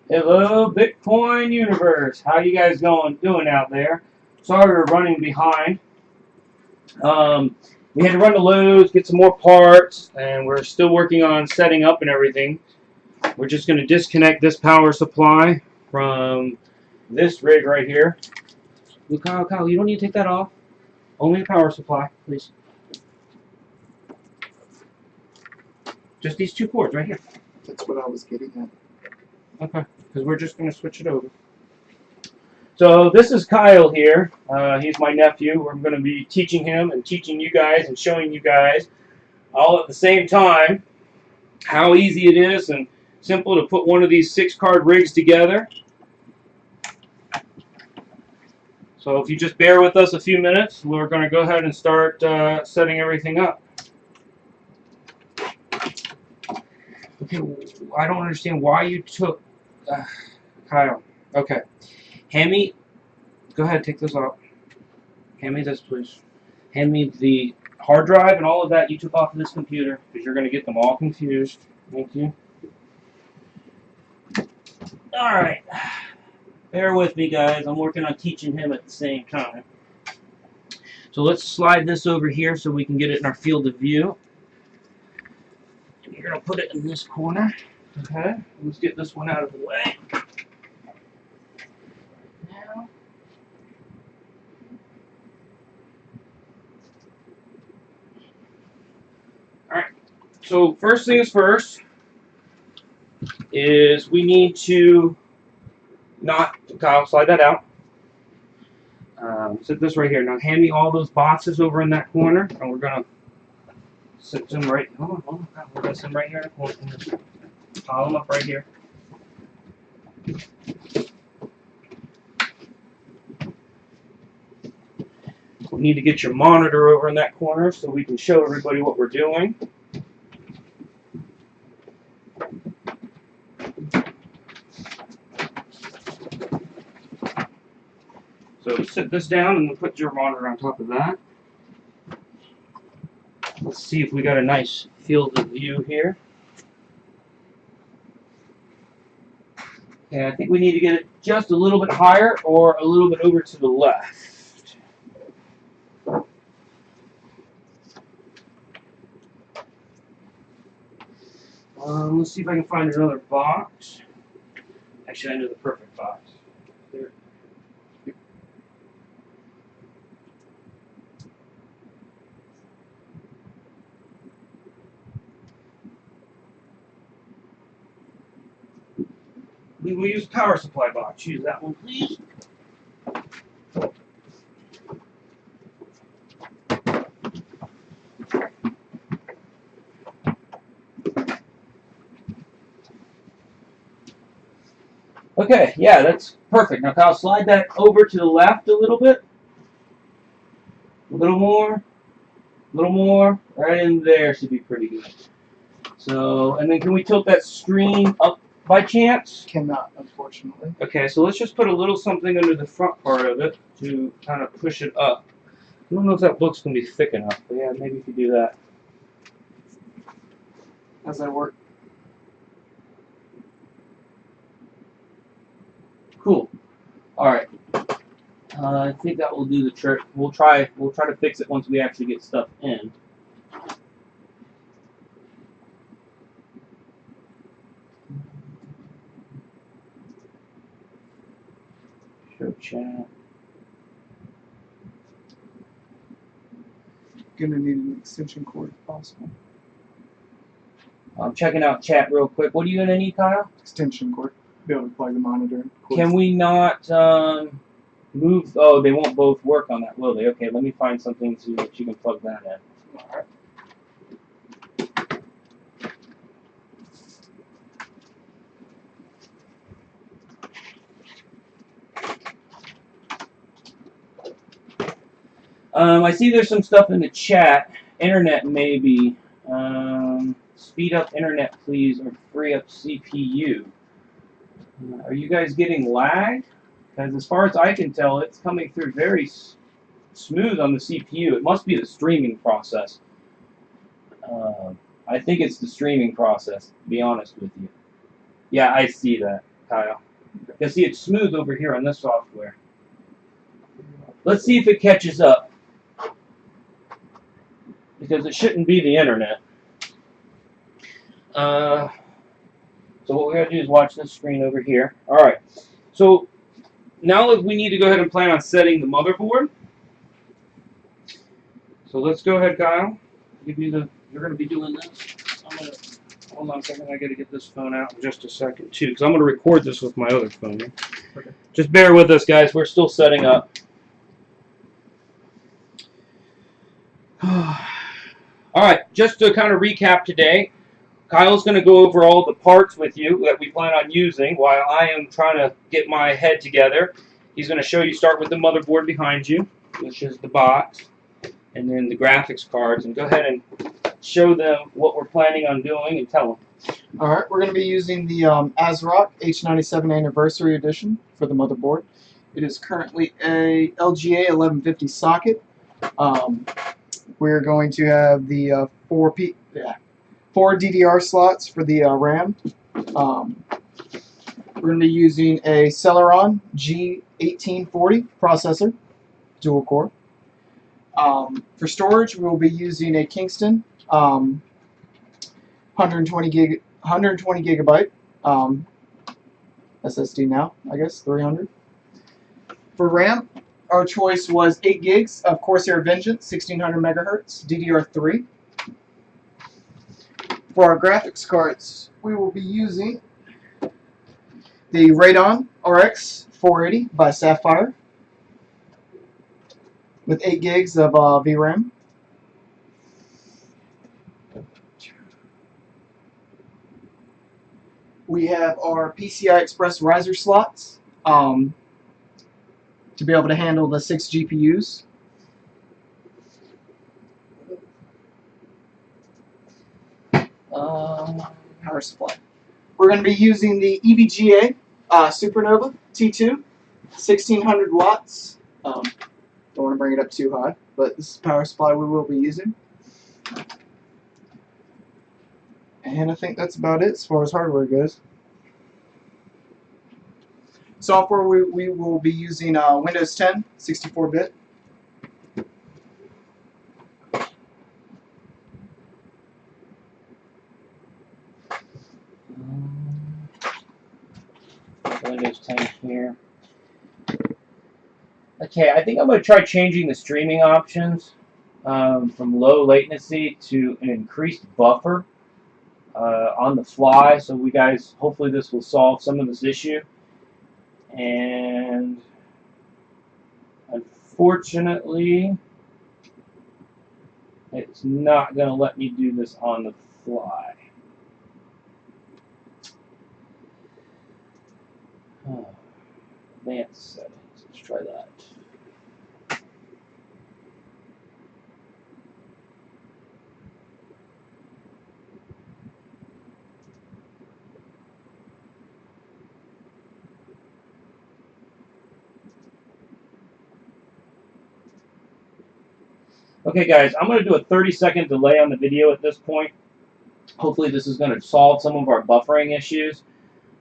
Hello, Bitcoin universe. How you guys doing out there? Sorry we're running behind. We had to run to Lowe's, get some more parts, and we're still working on setting up and everything. We're just going to disconnect this power supply from this rig right here. Look, Kyle, you don't need to take that off. Only the power supply, please. Just these two cords right here. That's what I was getting at. Okay, because we're just going to switch it over. So this is Kyle here. He's my nephew. We're going to be teaching him and teaching you guys and showing you guys all at the same time how easy it is and simple to put one of these 6-card rigs together. So if you just bear with us a few minutes, we're going to go ahead and start setting everything up. Okay, I don't understand why you took Kyle. Okay. Hand me, go ahead, take this off. Hand me this, please. Hand me the hard drive and all of that you took off of this computer, because you're going to get them all confused. Thank you. Alright. Bear with me, guys. I'm working on teaching him at the same time. So let's slide this over here so we can get it in our field of view. And you're going to put it in this corner. Okay. Let's get this one out of the way. So first things first is we need to Kyle, slide that out. Sit this right here. Now hand me all those boxes over in that corner, and we're gonna sit them right. Hold on, we're gonna sit them right here in the corner. Pile them up right here. We need to get your monitor over in that corner so we can show everybody what we're doing. So sit this down and then put your monitor on top of that. Let's see if we got a nice field of view here. Okay, I think we need to get it just a little bit higher or a little bit over to the left. Let's see if I can find another box. Actually, I know the perfect box. There. We will use power supply box. Use that one, please. Okay, yeah, that's perfect. Now, Kyle, slide that over to the left a little bit. A little more. Right in there should be pretty good. So, and then can we tilt that screen up by chance? Cannot, unfortunately. Okay, so let's just put a little something under the front part of it to kind of push it up. I don't know if that book's going to be thick enough, but yeah, maybe if you do that. How's that work? Cool. All right. I think that will do the trick. We'll try to fix it once we actually get stuff in. Show chat. Gonna need an extension cord if possible. I'm checking out chat real quick. What are you gonna need, Kyle? Extension cord. Be able to plug the monitor in. Can we not move? Oh, they won't both work on that, will they? Okay, let me find something so that you can plug that in. All right. I see there's some stuff in the chat. Internet maybe. Speed up internet, please, or free up CPU. Are you guys getting lag? Because as far as I can tell, it's coming through very smooth on the CPU. It must be the streaming process. I think it's the streaming process, to be honest with you. Yeah, I see that. Kyle. Because see, it's smooth over here on this software. Let's see if it catches up. Because it shouldn't be the internet. So what we gotta do is watch this screen over here. Alright. So now we need to go ahead and plan on setting the motherboard. So let's go ahead, Kyle. Give you the. You're gonna be doing this. I'm gonna. Hold on a second. I gotta get this phone out in just a second too, because I'm gonna record this with my other phone. Okay. Just bear with us, guys. We're still setting up. Alright, just to kind of recap today, Kyle's going to go over all the parts with you that we plan on using while I am trying to get my head together. He's going to show you, start with the motherboard behind you, which is the box, and then the graphics cards, and go ahead and show them what we're planning on doing and tell them. Alright, we're going to be using the ASRock H97 Anniversary Edition for the motherboard. It is currently a LGA 1150 socket. We're going to have the 4 DDR slots for the RAM. We're going to be using a Celeron G1840 processor, dual core. For storage, we'll be using a Kingston 120 gigabyte SSD now, I guess, 300. For RAM, our choice was 8 gigs of Corsair Vengeance 1600 megahertz DDR3. For our graphics cards, we will be using the Radeon RX 480 by Sapphire with 8 gigs of VRAM. We have our PCI Express riser slots to be able to handle the 6 GPUs. Power supply. We're going to be using the EVGA Supernova T2, 1600 watts. Don't want to bring it up too high, but this is the power supply we will be using. And I think that's about it as far as hardware goes. Software, we will be using Windows 10, 64-bit. Windows 10 here. Okay, I think I'm going to try changing the streaming options from low latency to an increased buffer on the fly. So we guys, hopefully this will solve some of this issue. And unfortunately, it's not going to let me do this on the fly. Oh, advanced settings. Let's try that. Okay, guys, I'm going to do a 30-second delay on the video at this point. Hopefully this is going to solve some of our buffering issues,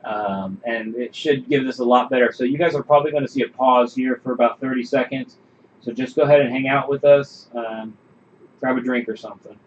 and it should give this a lot better. So you guys are probably going to see a pause here for about 30 seconds. So just go ahead and hang out with us. Grab a drink or something.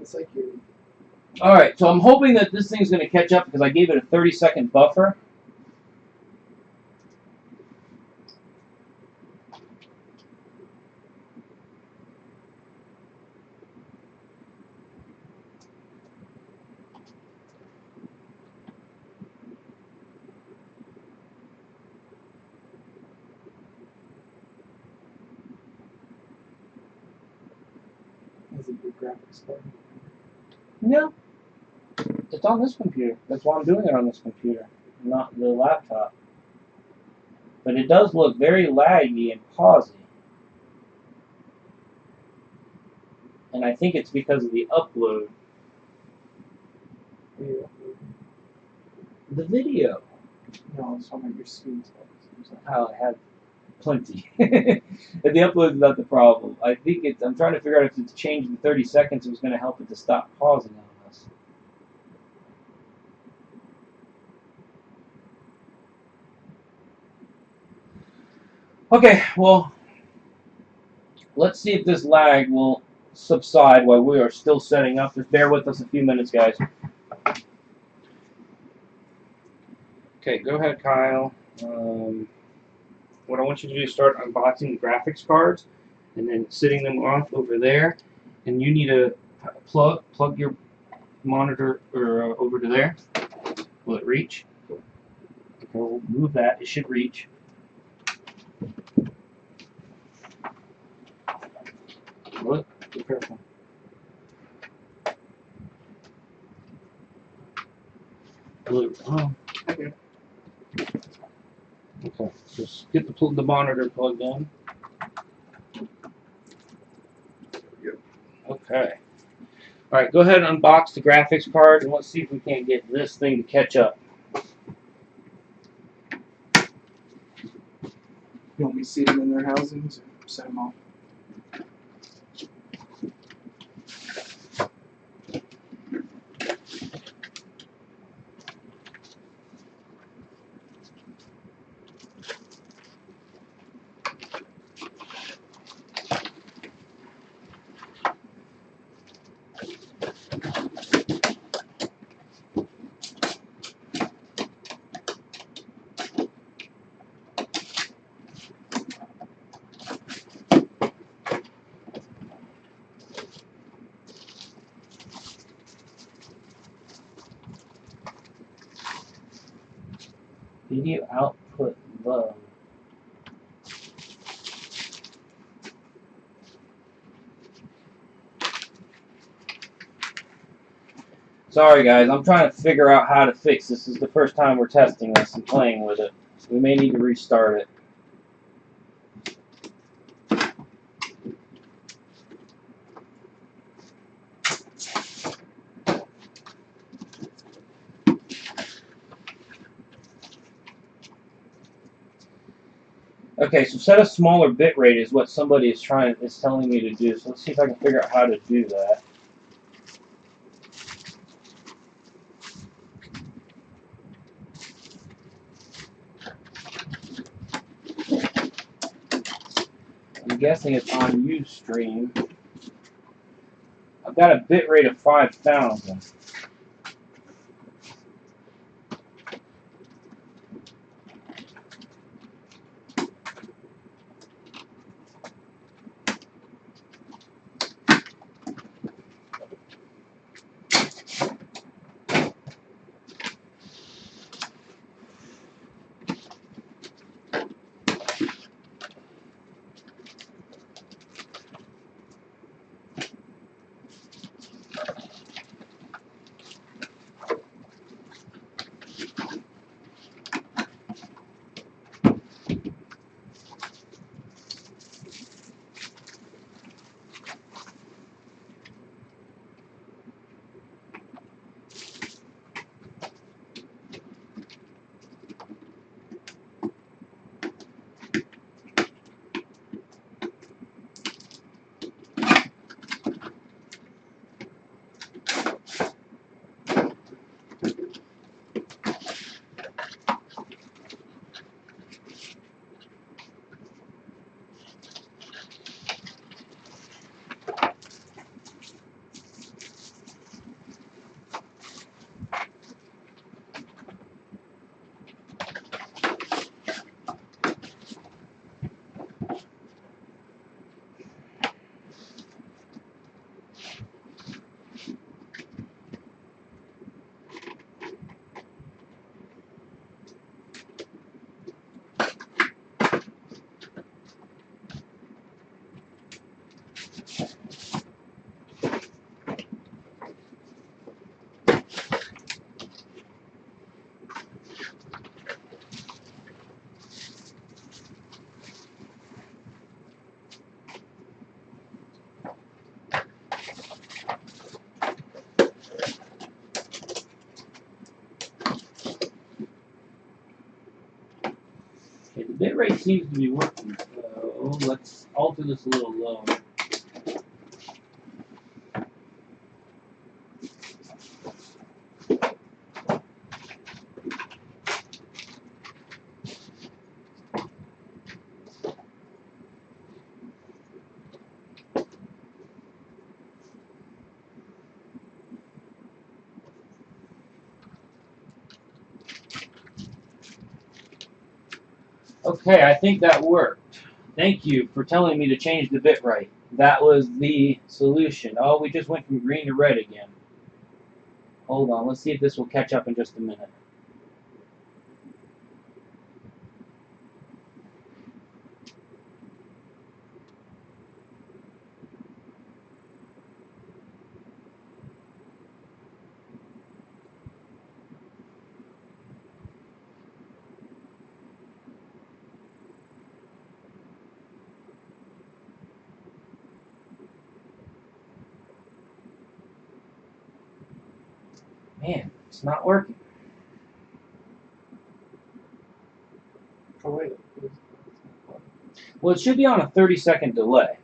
It's like you. All right, so I'm hoping that this thing's going to catch up because I gave it a 30-second buffer. with your graphics card? No. It's on this computer. That's why I'm doing it on this computer, not the laptop. But it does look very laggy and pausy. And I think it's because of the upload. Are you uploading? The video. No, it's on your screen. Oh, I have plenty. But the upload is not the problem. I think it's. I'm trying to figure out if it's changed in 30 seconds, it was going to help it to stop pausing on us. Okay, well, let's see if this lag will subside while we are still setting up. Just bear with us a few minutes, guys. Okay, go ahead, Kyle. What I want you to do is start unboxing the graphics cards and then sitting them off over there. And you need to plug your monitor over to there. Will it reach? Okay, we'll move that. It should reach. Look, be careful. Look, oh. Okay. Okay, just get the monitor plugged in. Yep. Okay. All right, go ahead and unbox the graphics card, and let's see if we can't get this thing to catch up. You want me to see them in their housings or set them off? Video output low. Sorry guys, I'm trying to figure out how to fix this. This is the first time we're testing this and playing with it. So we may need to restart it. Okay, so set a smaller bit rate is what somebody is telling me to do. So let's see if I can figure out how to do that. I'm guessing it's on Ustream. I've got a bit rate of 5,000. Okay, the bit rate seems to be working, so let's alter this a little lower. Okay, I think that worked. Thank you for telling me to change the bit rate. That was the solution. Oh, we just went from green to red again. Hold on, let's see if this will catch up in just a minute. Man, it's not working. Oh wait. Well, it should be on a 30-second delay.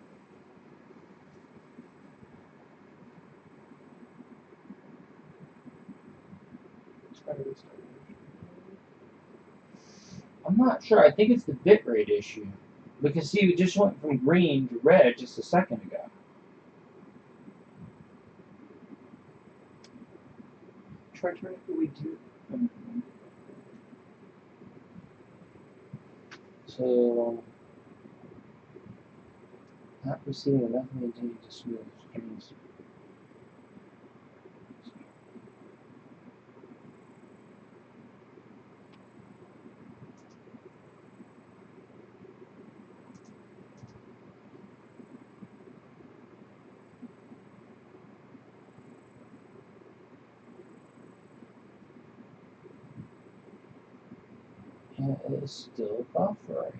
I'm not sure. I think it's the bitrate issue. Because see, we just went from green to red just a second ago. Try turning it. We do. So, not receiving enough maintaining to smooth strings. And it is still buffering.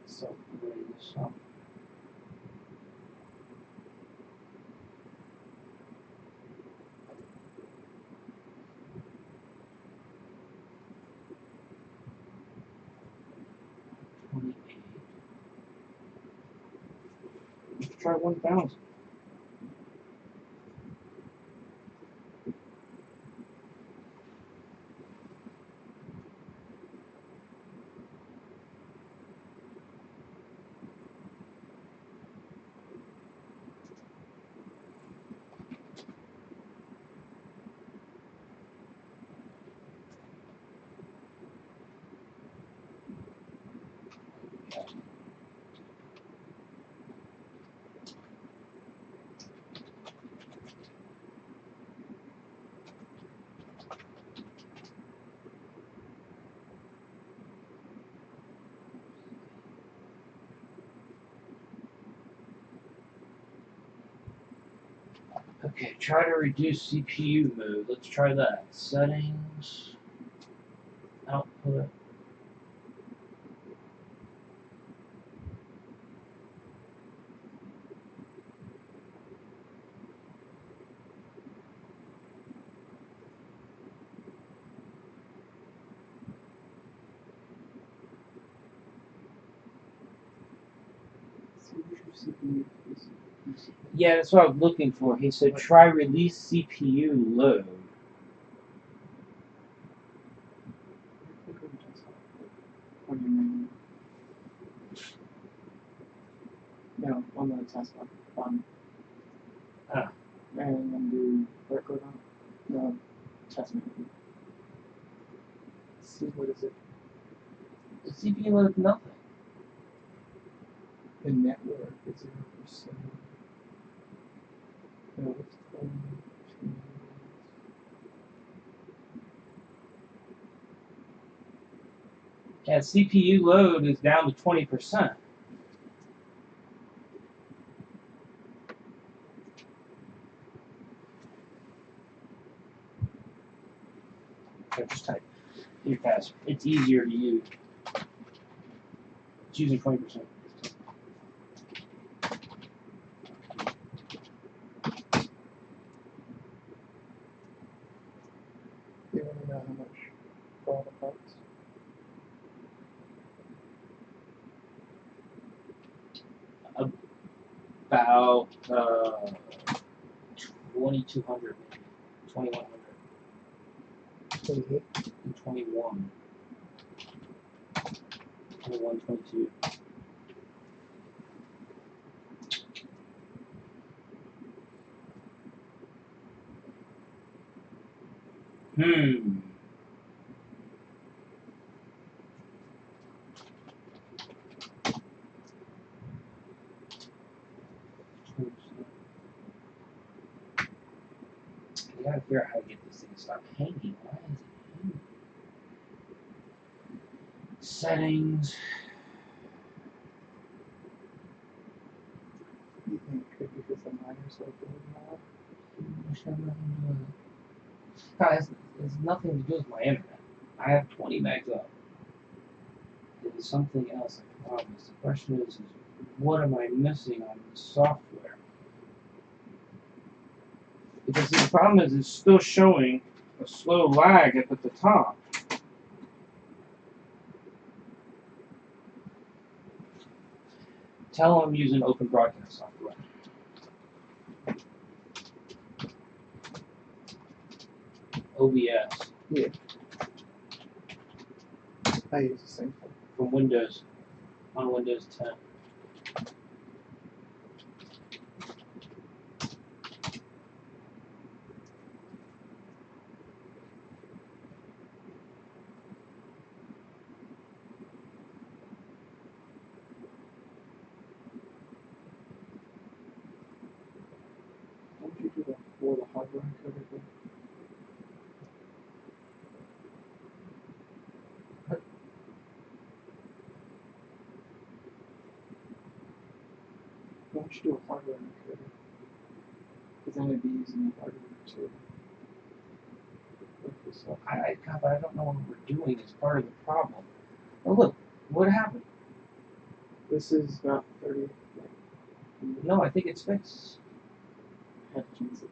So, So, let's try 1,000. Okay, try to reduce CPU mode. Let's try that. Settings, output. Yeah, that's what I was looking for. He said try release CPU load. What do you mean? No, on the test one. Ah. And then do record on no test menu. See what is it? The CPU load nothing. The network is 0%. No, it's Yeah, CPU load is down to 20%. Okay, just type You're faster. It's easier to use. It's using 20%. You want to know how much for all the parts? About 2,200, maybe 2,100, 28. and 21, 21, 22. Hmm. I gotta figure out how to get this thing to stop hanging. Why is it hanging? Settings. You think it could be because the miners are doing more? Guys, there's nothing to do with my internet. I have 20 megs up. It is something else I promise. The question is what am I missing on the software? Because the problem is it's still showing a slow lag up at the top. Tell them I'm using open broadcast software. OBS. Yeah. I use the same thing. From Windows. On Windows 10. What would you do that for the hardware encoder thing? Why don't you do a hardware encoder? Because then it'd be using the hardware too. But I don't know what we're doing is part of the problem. Oh look, what happened? This is about 30. No, I think it's fixed. I have to change it.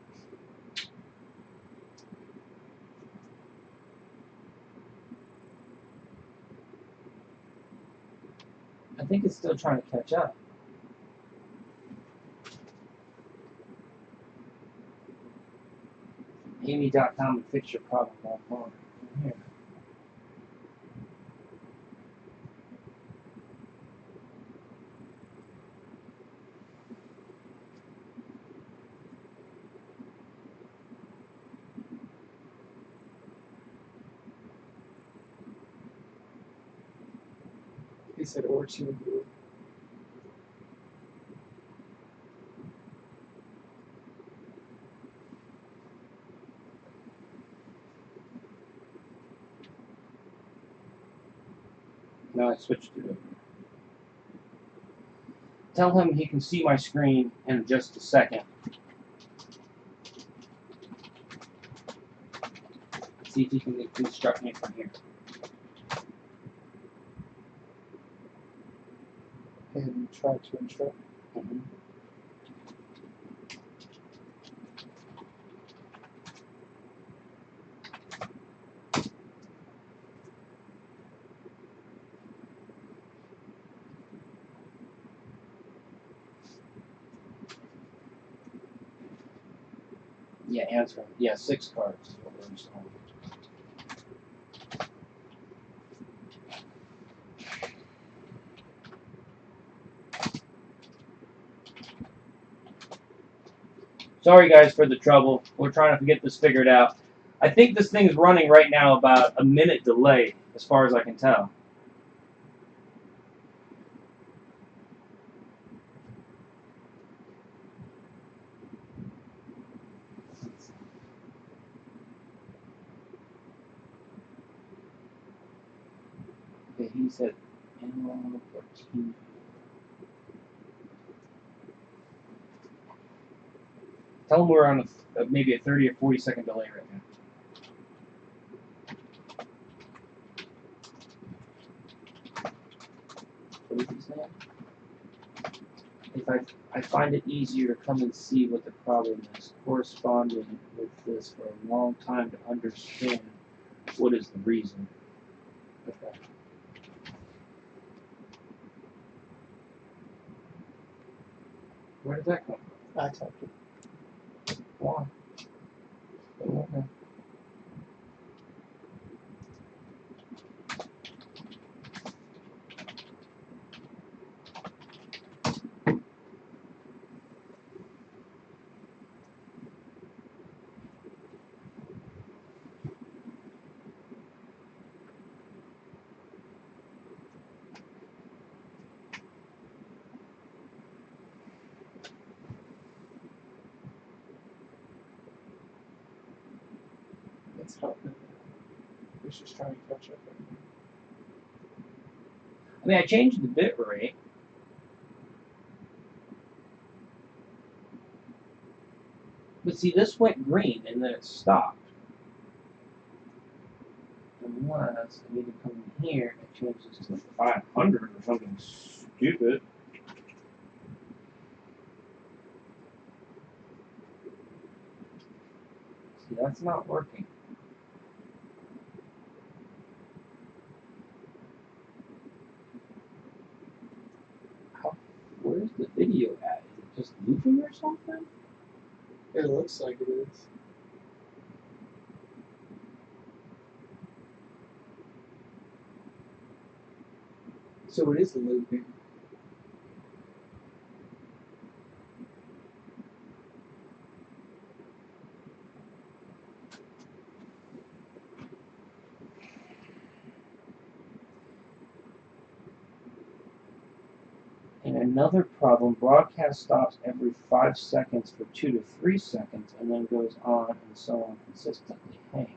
I think it's still trying to catch up. Amy.com and fix your problem online. Here. He said, or she would do it. Now I switched it over. Tell him he can see my screen in just a second. See if he can instruct me from here. And try to instruct. Mm-hmm. Yeah, answer him. Yeah, 6 cards is what we're installing. Sorry guys for the trouble. We're trying to get this figured out. I think this thing's running right now about a minute delay, as far as I can tell. Okay, he said analog 14. Tell him we're on maybe a 30 or 40 second delay right now. his name? If I find it easier to come and see what the problem is, corresponding with this for a long time to understand what is the reason. Okay. Where did that come from? I typed it. Why? Okay. It's helping. It's just trying to catch up. I mean, I changed the bit rate. But see, this went green and then it stopped. Unless I need to come in here and change this to 500 or something stupid. See, that's not working. Where's the video at? Is it just looping or something? It looks like it is. So it is looping. And another problem, broadcast stops every 5 seconds for 2 to 3 seconds and then goes on and so on consistently hangs.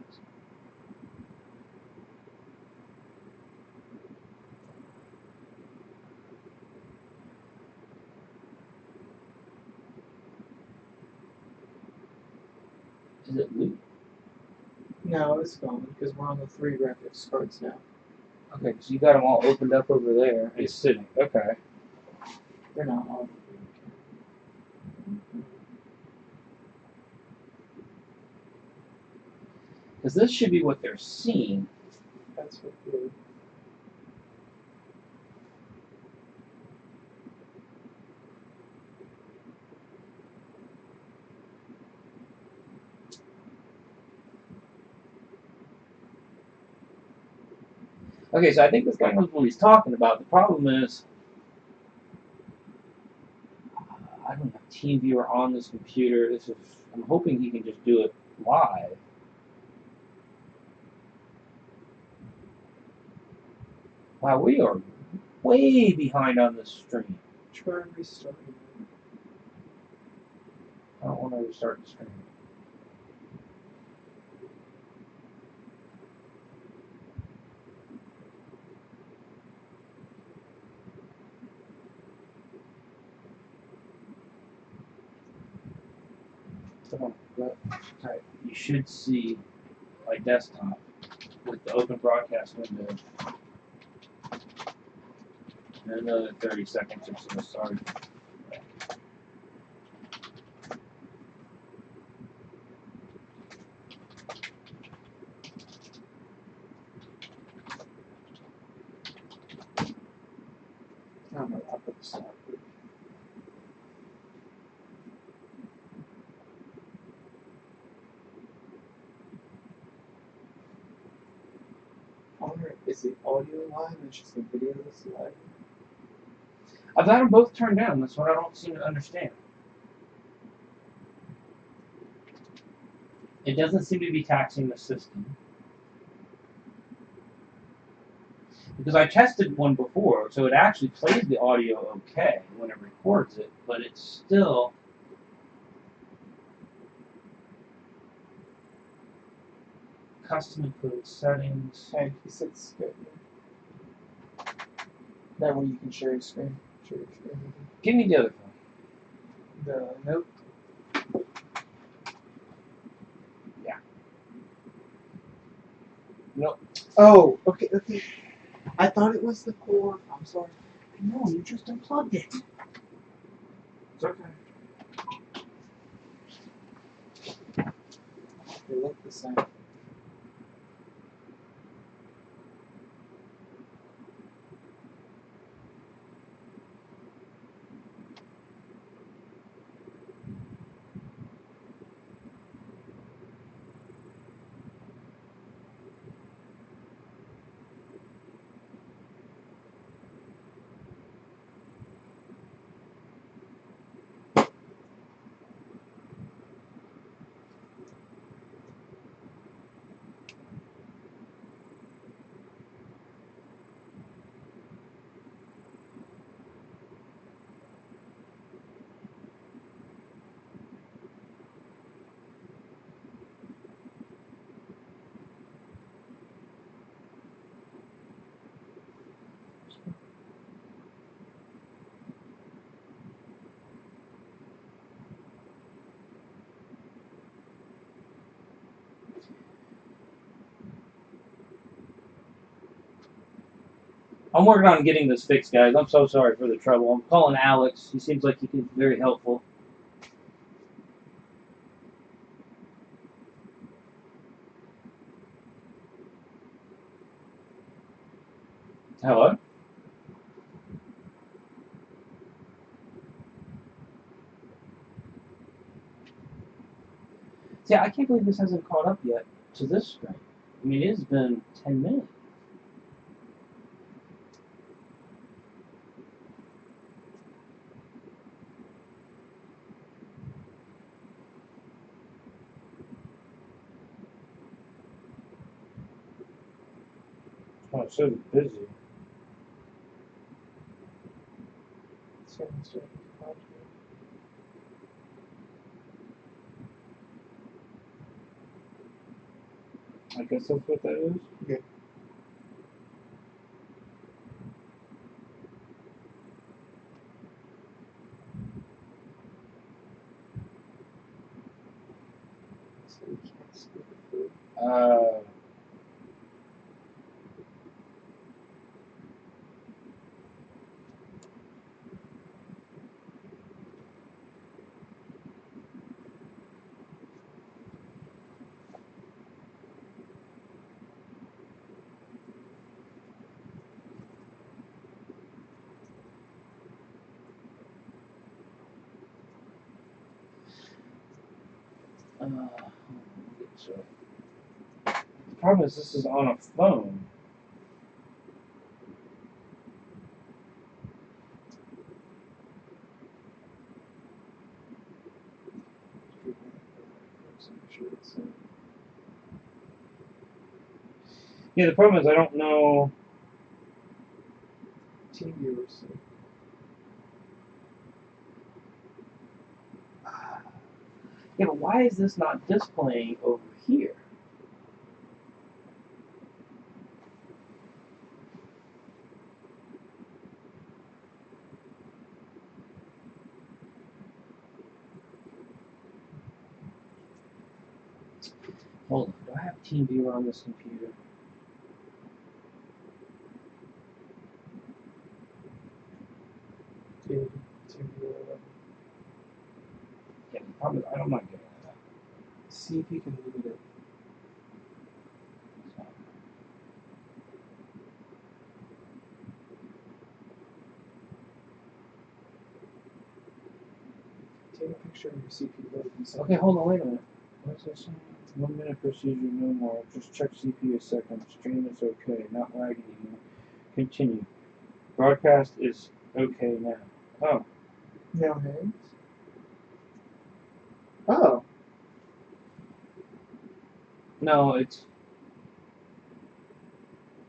Is it loop? No, it's gone because we're on the 3 graphics cards now. Okay, so you got them all opened up over there. It's sitting. Okay. They're not on. Because this should be what they're seeing. That's what we're. Okay, so I think this guy knows what he's talking about. The problem is, I don't have TeamViewer on this computer. I'm hoping he can just do it live. Wow, we are way behind on this stream. Try restarting. I don't want to restart the stream. Alright, you should see my desktop with the open broadcast window. And another 30 seconds or so, sorry. I don't know. I'll put this on. I wonder, is the audio live and it's just the video that's live? I've got them both turned down. That's what I don't seem to understand. It doesn't seem to be taxing the system. Because I tested one before, so it actually plays the audio okay when it records it, but it's still... Custom include settings. Hey, he said it's good. That way you can share your screen. Share your screen. Give me the other phone. The note. Yeah. Nope. Oh, okay. I thought it was the core. I'm sorry. No, you just unplugged it. It's okay. They look the same. I'm working on getting this fixed, guys. I'm so sorry for the trouble. I'm calling Alex. He seems like he can be very helpful. Hello? See, I can't believe this hasn't caught up yet to this screen. I mean, it's been 10 minutes. Oh, it says it's busy. I guess that's what that is. Yeah. So you can't skip it through. So, the problem is this is on a phone. Yeah, the problem is I don't know. Team viewers. Yeah, but why is this not displaying over here? Hold on, do I have TeamViewer on this computer? Team viewer. Yeah, the problem is I'm not getting that. See if you can limit it. Take a picture of your CPU load and send Okay, it. hold on, wait a minute. What's this saying? 1 minute procedure, no more. Just check CPU a second. Stream is okay, not lagging anymore. Continue. Broadcast is okay now. Oh, No hangs. Oh, no, it's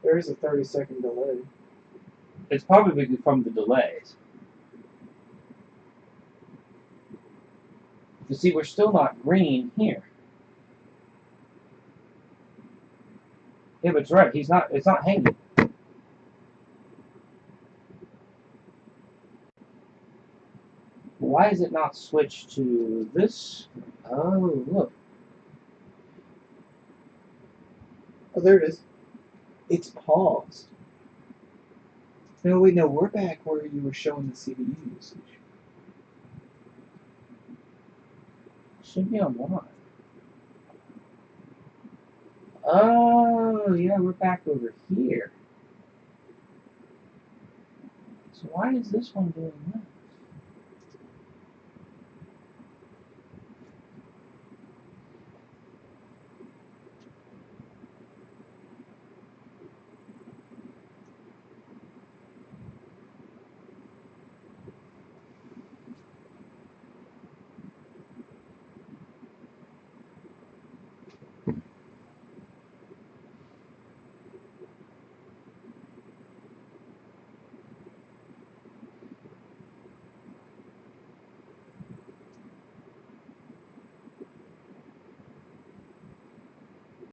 there is a 30-second delay. probably from the delays. You see, we're still not green here. Yeah, but it's right. It's not hanging. Why is it not switched to this? Oh, look. Oh, there it is. It's paused. No, wait, no, we're back where you were showing the CPU usage. Should be on one. Oh, yeah, we're back over here. So why is this one doing that?